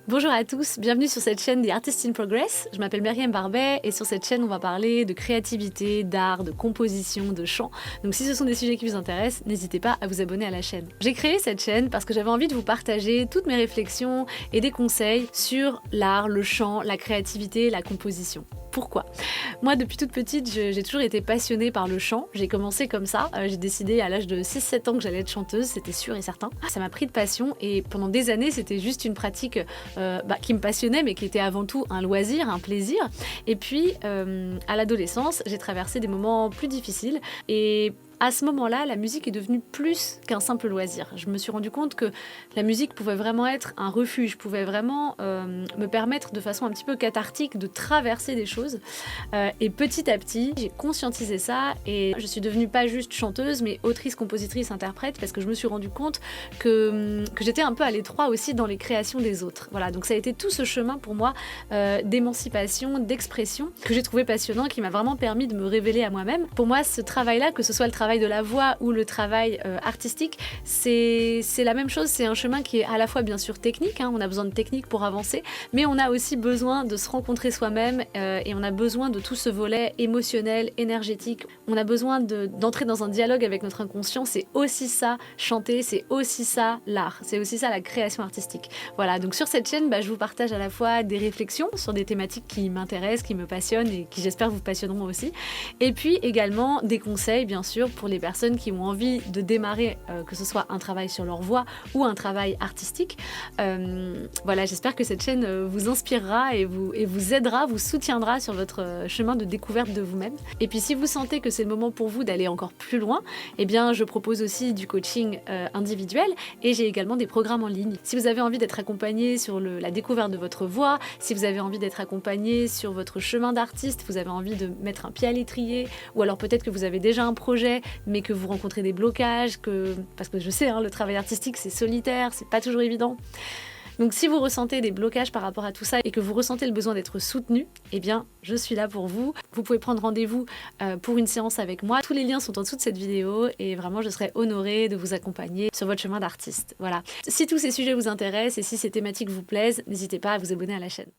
Bonjour à tous, bienvenue sur cette chaîne des Artists in Progress. Je m'appelle Myriam Barbet et sur cette chaîne on va parler de créativité, d'art, de composition, de chant. Donc si ce sont des sujets qui vous intéressent, n'hésitez pas à vous abonner à la chaîne. J'ai créé cette chaîne parce que j'avais envie de vous partager toutes mes réflexions et des conseils sur l'art, le chant, la créativité, la composition. Pourquoi? Moi, depuis toute petite, j'ai toujours été passionnée par le chant. J'ai commencé comme ça. J'ai décidé à l'âge de 6-7 ans que j'allais être chanteuse, c'était sûr et certain. Ça m'a pris de passion et pendant des années, c'était juste une pratique qui me passionnait, mais qui était avant tout un loisir, un plaisir. Et puis, à l'adolescence, j'ai traversé des moments plus difficiles et à ce moment-là, la musique est devenue plus qu'un simple loisir. Je me suis rendu compte que la musique pouvait vraiment être un refuge, pouvait vraiment me permettre de façon un petit peu cathartique de traverser des choses. Et petit à petit, j'ai conscientisé ça et je suis devenue pas juste chanteuse, mais autrice, compositrice, interprète, parce que je me suis rendu compte que j'étais un peu à l'étroit aussi dans les créations des autres. Voilà, donc ça a été tout ce chemin pour moi d'émancipation, d'expression, que j'ai trouvé passionnant, qui m'a vraiment permis de me révéler à moi-même. Pour moi, ce travail-là, que ce soit le travail de la voix ou le travail artistique, c'est la même chose, c'est un chemin qui est à la fois bien sûr technique, on a besoin de technique pour avancer, mais on a aussi besoin de se rencontrer soi-même et on a besoin de tout ce volet émotionnel, énergétique, on a besoin d'entrer dans un dialogue avec notre inconscient, c'est aussi ça chanter, c'est aussi ça l'art, c'est aussi ça la création artistique. Voilà, donc sur cette chaîne, je vous partage à la fois des réflexions sur des thématiques qui m'intéressent, qui me passionnent et qui j'espère vous passionneront aussi, et puis également des conseils bien sûr pour les personnes qui ont envie de démarrer, que ce soit un travail sur leur voix ou un travail artistique. Voilà, j'espère que cette chaîne vous inspirera et vous aidera, vous soutiendra sur votre chemin de découverte de vous-même. Et puis si vous sentez que c'est le moment pour vous d'aller encore plus loin, eh bien je propose aussi du coaching individuel et j'ai également des programmes en ligne. Si vous avez envie d'être accompagné sur la découverte de votre voix, si vous avez envie d'être accompagné sur votre chemin d'artiste, vous avez envie de mettre un pied à l'étrier, ou alors peut-être que vous avez déjà un projet mais que vous rencontrez des blocages, parce que je sais, le travail artistique c'est solitaire, c'est pas toujours évident. Donc si vous ressentez des blocages par rapport à tout ça et que vous ressentez le besoin d'être soutenu, eh bien je suis là pour vous. Vous pouvez prendre rendez-vous pour une séance avec moi. Tous les liens sont en dessous de cette vidéo et vraiment je serai honorée de vous accompagner sur votre chemin d'artiste. Voilà. Si tous ces sujets vous intéressent et si ces thématiques vous plaisent, n'hésitez pas à vous abonner à la chaîne.